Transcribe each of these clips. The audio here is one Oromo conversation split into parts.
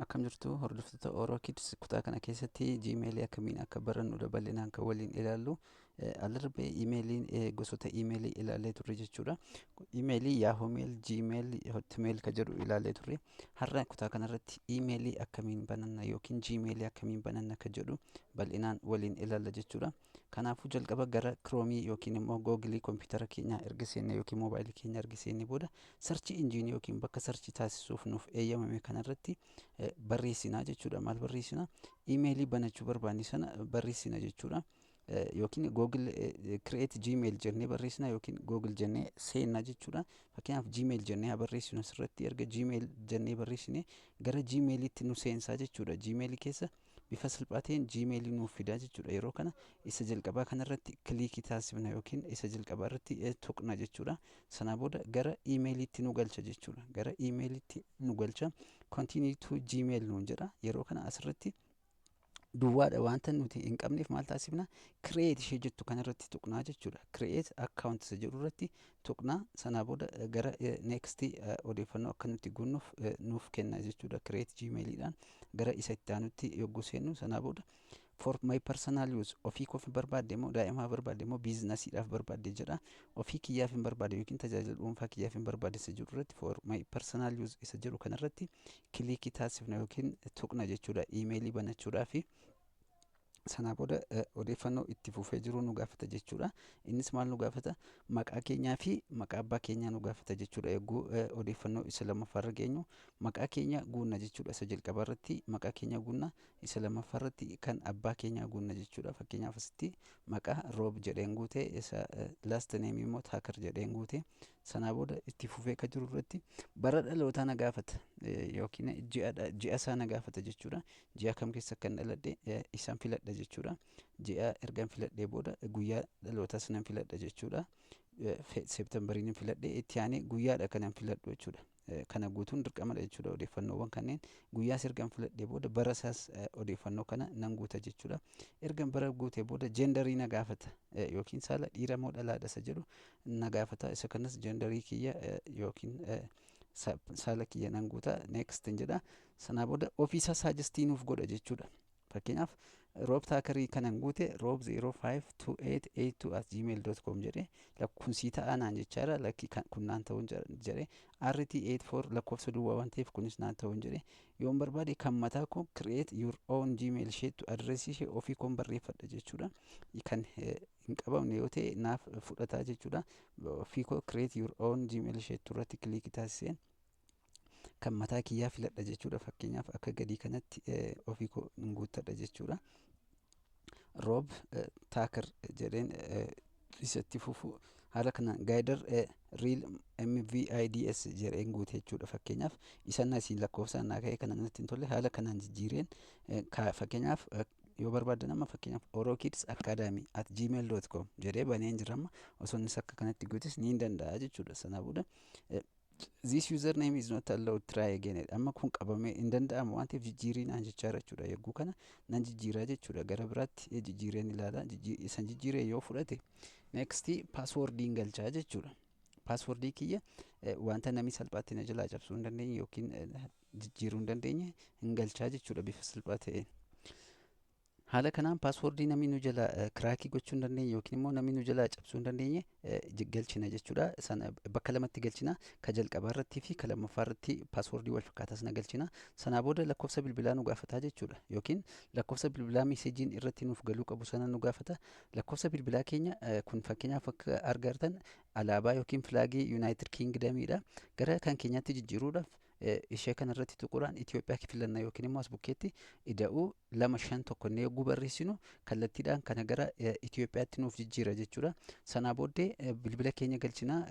Akkam jirtu hordoftoota Oromoo Kids kutaa kana keessatti Gmailii akkamiin akka barannudha bal'inaan kan waliin ilaallu. Alarbee iimeeliin gosoota iimeelii ilaallee turre jechuudha. Iimeelii Yahoo Mail, Gmail, Hotmail kan jedhu ilaallee turre. Har'a kutaa kanarratti iimeelii akkamiin bananna yookiin Gmailii akkamiin bananna kan jedhu bal'inaan waliin ilaalla jechuudha. Kanaafuu jalqaba gara Chromii yookiin immoo Googilii kompiitara keenya erga seenne yookiin moobaayilii keenya erga seenne booda sarchi injiinii yookiin bakka sarchi taasisuuf nuuf eeyyamame kanarratti barreessinaa jechuudha. Maal barreessinaa? Iimeelii banachuu barbaanne sana barreessina jechuudha. Yookiin Google create Gmail jennee barreessinaa yookiin Google jennee seennaa jechuudha. Fakkeenyaaf Gmail jennee haa barreessinu asirratti erga Gmail jennee barreessine gara Gmailitti nu seensaa jechuudha. Gmailii keessa bifa salphaateen Gmailii nuuf fidaa jechuudha. Yeroo kana isa jalqabaa kanarratti kilikii taasifna yookiin isa jalqabaa irratti tuqna jechuudha. Sanaa booda gara iimeeliitti nu galcha jechuudha. Gara iimeeliitti nu galcha. Continue to Gmail nuun jedha. Yeroo kana asirratti duwwaadha wanta nuti hin qabneef maal taasifna? Create ishee jettu kanarratti tuqnaa jechuudha. Create account isa jedhu irratti tuqnaa. Sanaa booda gara next odeeffannoo akka nuti guunnuuf nuuf kenna jechuudha. Create Gmailiidhaan gara isa itti aanutti yogguu seennu sanaa booda for my personal use ofii koof hin barbaadde moo daa'imaa barbaadde moo biizinasiidhaaf barbaadde jedha. Ofii kiyyaaf hin barbaade yookiin tajaajila dhuunfaa kiyyaaf hin barbaade isa jedhu irratti for my personal use isa jedhu kanarratti kilikii taasifna yookiin tuqna jechuudha. Iimeelii banachuudhaaf sanaa booda odeeffannoo itti fufee jiru nu gaafata jechuudha. Innis maal nu gaafata? Maqaa keenyaa fi maqaa abbaa keenyaa nu gaafata jechuudha. Yogguu odeeffannoo isa lammaffaarra geenyu maqaa keenya guunna jechuudha. Isa jalqabaa irratti maqaa keenya guunna, isa lammaffaa irratti kan abbaa keenyaa guunna jechuudha. Fakkeenyaaf asitti maqaa Roob jedheen guute, isa last name immoo Taakar jedheen guute. Sanaa booda itti fufee kan jiru irratti bara dhalootaa na gaafata yookiin ji'a isaa na gaafata jechuudha. Ji'a kam keessa kan dhaladhe isaan filadha jechuudha. Ji'a ergan filadhee booda guyyaa dhalootaas nan filadha jechuudha. Seeptembariin filadhee itti aanee guyyaadha kanan filadhu jechuudha. Kana guutuun dirqamadha jechuudha. Odeeffannoowwan kanneen guyyaas ergan filadhee booda bara isaas odeeffannoo kana nan guuta jechuudha. Ergan bara guutee booda jendarii na gaafata yookiin saala dhiira moo dhalaadha isa jedhu na gaafata. Isa kanas jendarii kiyya yookiin saala kiyya nan guuta next jedha. Sanaa booda ofiisaa saajistii nuuf godha jechuudha. Fakkeenyaaf Roob Taakarii kanan guute Roob 052882@gmail.com jedhee lakkoofsii ta'aa naan jechaadha. Lakki kun naan ta'uun jedhee RT84 lakkoofsa duwwaa waan ta'eef kunis naan ta'uun jedhee yoon barbaade kan mataa koo create your own Gmail isheettu adreesii ishee ofii koon barreeffadha jechuudha. Kan hin qabamne yoo ta'e naaf fudhataa jechuudha. Ofii koo create your own Gmail isheettu irratti kilikii taasiseen kan mataa kiyyaa filadha jechuudha. Fakkeenyaaf akka gadii kanatti ofii koo hin guuttadha jechuudha. Roob Taakar jedheen isatti fufu haala kanaan gaayidar real MVIDS jedheen guute jechuudha. Fakkeenyaaf isan asiin lakkoofsaan naa ka'ee kana natti hin tolle haala kanaan jijjiireen fakkeenyaaf yoo barbaaddan amma fakkeenyaaf orokids@gmail.com jedhee baneen jirama osoo innis akka kanatti guutes ni danda'a jechuudha. Sanaa booda this username is not allowed try again. Amma kun qabamee hin danda'amu waan ta'eef jijjiirii naan jechaa jechuudha. Yogguu kana nan jijjiiraa jechuudha. Gara biraatti jijjiireen ilaala. Isan jijjiiree yoo fudhate next paaswoordiin galchaa jechuudha. Paaswoordii kiyya wanta namni salphaatti na jalaa cabsuu hin dandeenye yookiin jijjiiruu hin dandeenye hin galchaa jechuudha bifa salphaa ta'een. Haala kanaan paaswoordii namni nu jala kiraakii gochuu hin dandeenye yookiin immoo namni nu jala cabsuu hin dandeenye galchina jechuudha. Sana bakka lamatti galchina. Ka jalqabaa irratti fi ka lammaffaa irratti paaswoordii wal fakkaatas na galchina. Sanaa booda lakkoofsa bilbilaa nu gaafata jechuudha. Yookiin lakkoofsa bilbilaa meeseejiin irratti nuuf galuu qabu sana nu gaafata. Lakkoofsa bilbilaa keenya kun fakkeenyaaf akka argartan alaabaa yookiin filaagii Yuunaayitid Kiingdamiidha. Gara kan keenyaatti jijjiiruudhaaf ishee kanarratti tuquudhaan Itoophiyaa filannaa yookiin immoo as bukkeetti ida'uu 251 yogguu barreessinu kallattiidhaan kana gara Itoophiyaatti nuuf jijjiira jechuudha. Sanaa booddee bilbila keenya galchinaa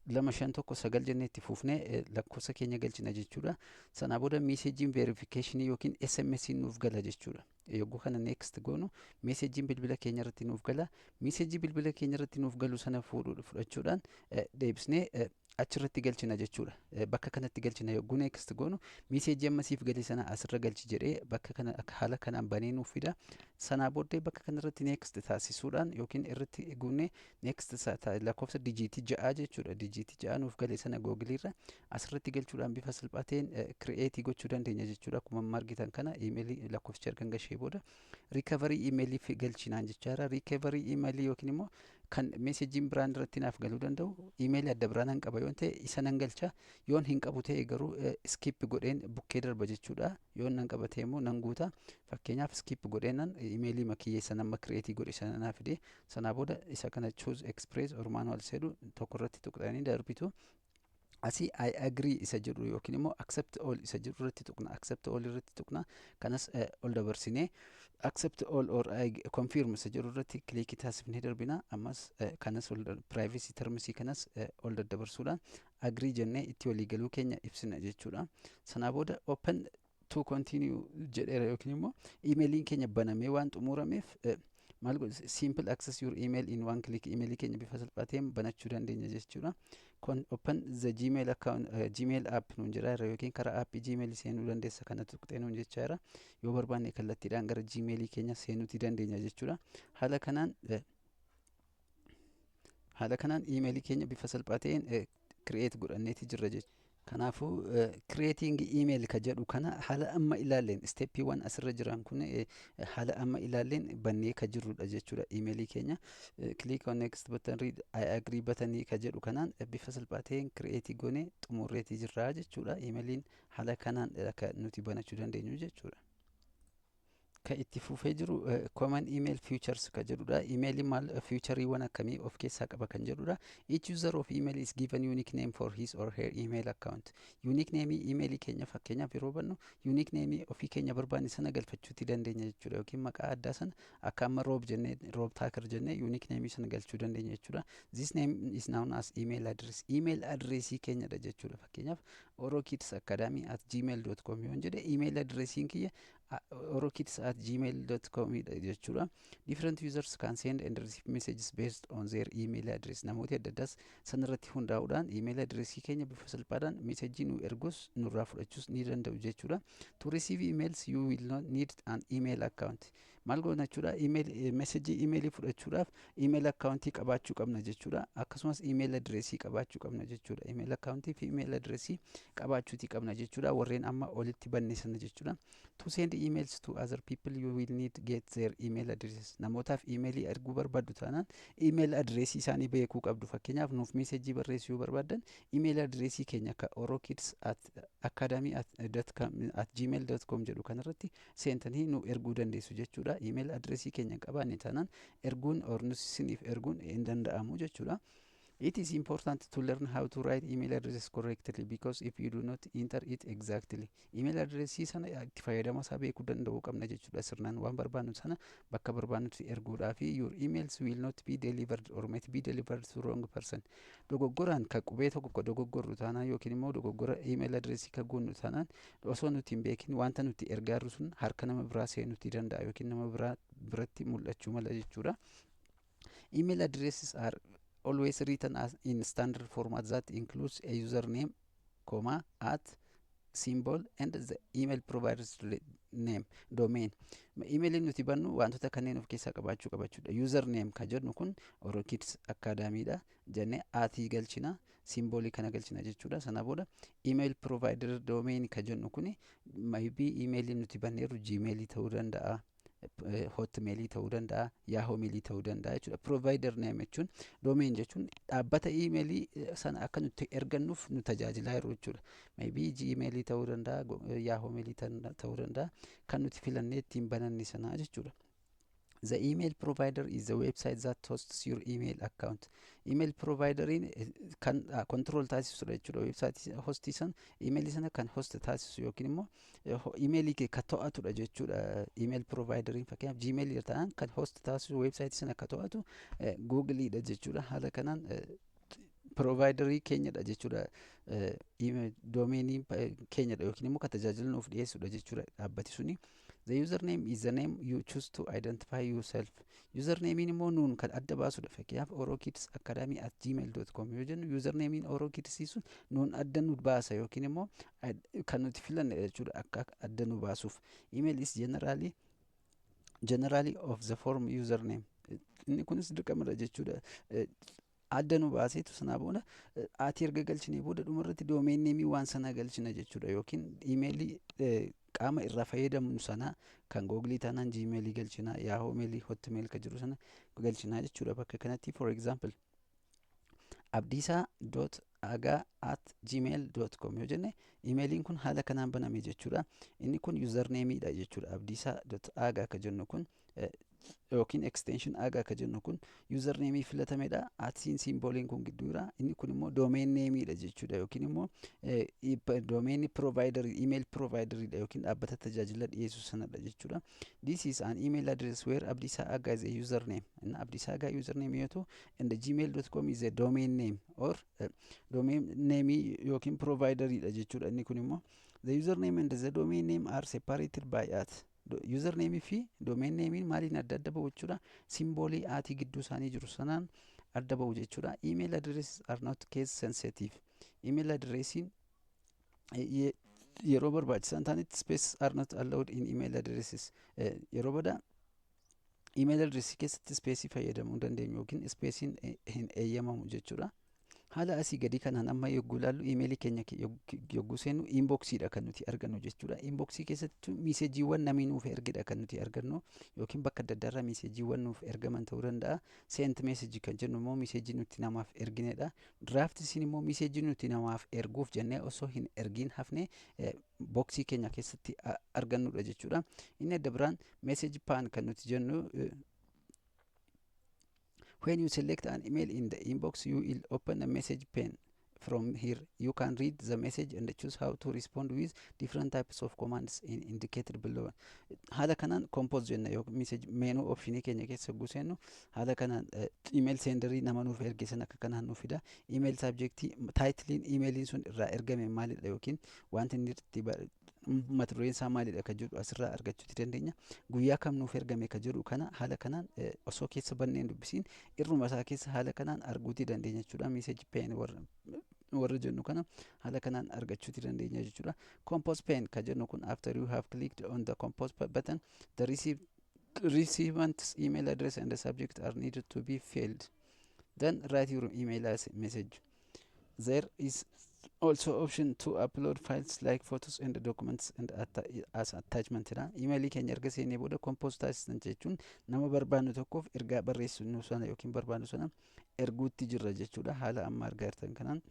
251 jennee itti fuufnee lakkoofsa keenya galchina jechuudha. Sanaa booda meeseejiin veerifikeeshinii yookiin SMS nuuf gala jechuudha. yogguu kana next goonu meeseejiin bilbila keenya irratti nuuf gala. Meeseejii bilbila keenya irratti nuuf galu sana fudhachuudhaan deebisnee achirratti galchina jechuudha. Bakka kanatti galchina yogguu next goonu meeseejii ammasiif gale sana asirra galchi jedhee bakka kana haala kanaan banee nuuf fida. Sanaa booddee bakka kanarratti next taasisuudhaan yookiin irratti guunnee next lakkoofsa dijiitii 6 jechuudha. Dijiitii 6 nuuf gale sana googiliirra asirratti galchuudhaan bifa salphaateen kireetii gochuu dandeenya jechuudha. Akkuma amma argitan kana iimeelii lakkoofsicha erga gashee booda riikavarii iimeeliif galchinaan jechaadha. Riikavarii iimeelii yookiin immoo kan meeseejiin biraan irratti naaf galuu danda'u iimeelii adda biraa nan qaba yoon ta'e isa nan galcha. Yoon hin qabu ta'e garuu skip godheen bukkee darba jechuudha. Yoon nan qaba ta'e immoo nan guuta. Fakkeenyaaf skip godheenan iimeelii makiyyeessa nama kireetii godhe sana naaf fide. Sanaa booda isa kana choose express or manual jedhu tokko irratti tuqxanii darbitu. Asii I agree isa jedhu yookiin immoo accept all isa jedhu irratti tuqna. Accept all irratti tuqna. Kanas ol dabarsinee accept all or confirm isa jedhu irratti kliikii taasifnee darbina. Ammas kanas privacy terms kanas ol daddabarsuudhaan agree jennee itti walii galuu keenya ibsina jechuudha. Sanaa booda open to continue jedheera yookiin immoo iimeeliin keenya banamee waan xumurameef maal godhu simple access your email in one click iimeelii keenya bifa salphaateen banachuu dandeenya jechuudha. Open the Gmail account Gmail app nuun jedha yookiin karaa aappii Gmail seenuu dandeessa kana tuqxee nuun jechaa jira. Yoo barbaanne kallattiidhaan gara Gmail keenya seenuutii dandeenya jechuudha. Haala kanaan iimeelii keenya bifa salphaateen create godhanneeti jirra jechuudha. Kanaafuu creating email ka jedhu kana haala amma ilaalleen steppiiwwan asirra jiran kun haala amma ilaalleen bannee ka jirrudha jechuudha. Iimeelii keenya click on next button read I agree button ka jedhu kanaan bifa salphaateen create goone xumurreetii jirra jechuudha. Iimeeliin haala kanaan akka nuti banachuu dandeenyu jechuudha. Kan itti fufee jiru common email features ka jedhudha. Iimeeliin maal featureewwan akkamii of keessaa qaba kan jedhudha. Each user of email is given unique name for his or her email account. Unique name iimeelii keenya fakkeenyaaf yeroo bannu unique name ofii keenya barbaanne sana galfachuutii dandeenya jechuudha. Yookiin maqaa addaa sana akka amma roob jennee roob taakir jennee unique name sana galchuu dandeenya jechuudha. This name is known as email address. Email addressii keenyadha jechuudha. Fakkeenyaaf orokid's@gmail.com yoon jedhe email addressiin kiyya orokid's@gmail.com jechuudha. Different users can send and receive messages based on their email address. Namooti adda addaas sanarratti hundaa'uudhaan email addressii keenya bifa salphaadhaan meesejii nu ergus nurraa fudhachuus ni danda'u jechuudha. To receive emails you will not need an email account. Maal goona jechuudha meesejii iimeelii fudhachuudhaaf iimeel akkaawuntii qabaachuu qabna jechuudha. Akkasumas iimeel adreesii qabaachuu qabna jechuudha. Iimeel akkaawuntii fi iimeel adreesii qabaachuutii qabna jechuudha. Warreen amma olitti banne sana jechuudha. To send emails to other people you will need get their email addresses. Namootaaf iimeelii erguu barbaaddu taanaan iimeel adreesii isaanii beekuu qabdu. Fakkeenyaaf nuuf meesejii barreessuu barbaaddan iimeel adreesii keenya akka orokids@academy@gmail.com jedhu kanarratti seentanii nu erguu dandeessu jechuudha. Email addressii keenya qabaanne taanaan erguun or isiniif erguun hin danda'amu jechuudha. It is important to learn how to write email addresses correctly because if you do not enter it exactly email addressii sana itti fayyadama isaa beekuu danda'uu qabna jechuudha. Sirnaan waan barbaannu sana bakka barbaannutti erguudhaa fi your emails will not be delivered or might be delivered to wrong person. Dogoggoraan ka qubee tokko dogoggorru taanaan yookiin immoo dogoggora email addressii ka goonnu taanaan osoo nuti hin beekin wanta nuti ergaarru sun harka nama biraa seenuutii danda'a yookiin nama biratti mul'achuu mala jechuudha. Email addresses are always written as in standard format that includes a username, comma, at, symbol and the email provider's name, domain. Emailiin nuti bannu wantoota kanneen of keessaa qabaachuu qabachuudha. Username ka jedhu kun Orokids Academy'dha jennee aatii galchina, simboolii kana galchina jechuudha. Sana booda email provider domain ka jedhu kun maybe emailiin nuti banneerru Gmailii ta'uu danda'a. Hotmailii ta'uu danda'a, Yahoomailii ta'uu danda'a jechuudha. Provider name jechuun domain jechuun dhaabbata iimeelii sana akka nuti ergannuuf nu tajaajilaa jiru jechuudha. Maybe Gmailii ta'uu danda'a, Yahoomailii ta'uu danda'a kan nuti filannee ittiin bananne sana jechuudha. The email provider is the website that hosts your email account. Email provideriin kan control taasisudha jechuudha. Website hostii sana emailii sana kan host taasisu yookiin immoo emailii kee kan to'atudha jechuudha. Email provideriin fakkeenyaaf Gmail ta'an kan host taasisu website sana kan to'atu Google'dha jechuudha. Haala kanaan providerii keenyadha jechuudha. Domainii keenyadha yookiin immoo kan tajaajila nuuf dhiyeessudha jechuudha dhaabbati suni. The username is the name you choose to identify yourself. Username immoo nuun kan adda baasudha. Fakkeenyaaf orokidacademy@gmail.com yoo jennu username orokids sun nuun adda nu baasa yookiin immoo kan nuti filanne jechuudha akka adda nu baasuuf. Email is generally of the form username. Inni kunis dirqamadha jechuudha. Adda nu baaseetu sanaa booda ati erga galchinee booda dhumarratti domain name waan sana galchina jechuudha yookiin emailii qaama irraa fayyadamnu sana kan googlii taanaan gmailii galchina, yahoo mailii, hotmail ka jiru sana galchina jechuudha. Bakka kanatti for example abdiisaa.agaa@gmail.com yoo jenne emailiin kun haala kanaan baname jechuudha. Inni kun username-dha jechuudha. abdiisaa.agaa ka jennu kun yookiin extension agaa ka jennu kun username filatamedha. Atiin simbooliin kun gidduudha. Inni kun immoo domain name-dha jechuudha yookiin immoo domain provider email provider-dha yookiin dhaabbata tajaajila dhiyeessu sanadha jechuudha. This is an email address where Abdiisaa Agaa is a username. And Abdiisaa Agaa username yoo ta'u and the gmail.com is a domain name or domain name yookiin provider-dha jechuudha. Inni kun immoo the username and the domain name are separated by @ username fi domain name maaliin adda adda ba'u jechuudha. Simboolii aatii gidduu isaanii jiru sanaan adda ba'u jechuudha. Email addresses are not case sensitive. Email addressiin yeroo barbaachisan ta'anitti space are not allowed in email addresses. Yeroo booda email addressii keessatti space fayyadamuu dandeenyu yookiin spacein hin eeyyamamu jechuudha. Haala asii gadi kanaan amma yogguu ilaallu emailii keenya yogguu seennu inboxiidha kan nuti argannu jechuudha. Inboxii keessatti miiseejiiwwan namni nuuf ergedha kan nuti argannu yookiin bakka adda addaarraa miiseejiiwwan nuuf ergaman ta'uu danda'a. Sent message kan jennu immoo miiseejii nuti namaaf erginedha. Draaftiin immoo miiseejii nuti namaaf erguuf jennee osoo hin ergiin hafne boksii keenya keessatti argannudha jechuudha. Inni adda biraan message pan kan nuti jennu when you select an email in the inbox, you will open a message pane. From here, you can read the message and choose how to respond with different types of commands indicated below. Haala kanaan compose jenna yookiin message menu option keenya keessa yogguu seennu haala kanaan email senderii nama nuuf erge sana akka kanaan nuuf fida. Email subjectii title emailiin sun irraa ergame maalidha yookiin wanti inni itti mata dureen isaa maalidha ka jedhu asirraa argachuuti dandeenya. Guyyaa kam nuuf ergame ka jedhu kana haala kanaan osoo keessa banneen dubbisiin irruma isaa keessa haala kanaan arguuti dandeenya jechuudha. Message pane warra jennu kana haala kanaan argachuuti dandeenya jechuudha. Compose pane ka jennu kun after you have clicked on the compose button, the recipient's email address and the subject are needed to be filled. Then write your email as message. There is also option to upload files like photos and documents and as attachment dha. Emailii keenya erga seenee booda compose taasisan jechuun nama barbaannu tokkoof ergaa barreessinu sana yookiin barbaannu sana erguutti jirra jechuudha. Haala amma argaa jirtan kanaan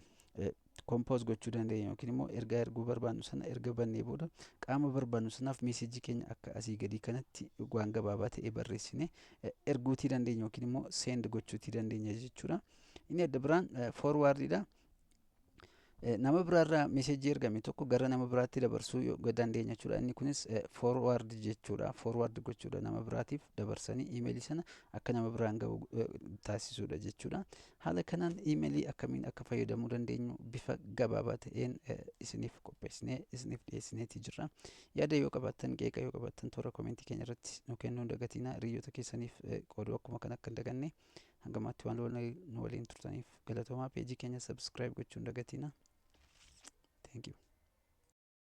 compose gochuu dandeenya yookiin immoo ergaa erguu barbaannu sana erga bannee booda qaama barbaannu sanaaf meesejii keenya akka asii gadii kanatti waan gabaabaa ta'e barreessine erguutii dandeenya yookiin immoo send gochuutii dandeenya jechuudha. Inni adda biraan forwardidha. Nama biraarraa meesejii ergame tokko gara nama biraatti dabarsuu dandeenya jechuudha. Inni kunis forward jechuudha. Forward gochuudha nama biraatiif dabarsanii emailii sana akka nama biraan ga'u taasisuudha jechuudha. Haala kanaan emailii akkamiin akka fayyadamuu dandeenyu bifa gabaabaa ta'een isiniif qopheessinee isiniif dhiyeessineeti jirra. Yaada yoo qabaattan qeeqa yoo qabaattan toora komentii keenya irratti nu kennuu hin dagatinaa. Hiriyoota keessaniif qooduu akkuma kan akka hin daganne hangamaatti waan nu waliin turtaniif galatoomaa. Peejii keenya subscribe gochuu hin dagatinaa. Thank you.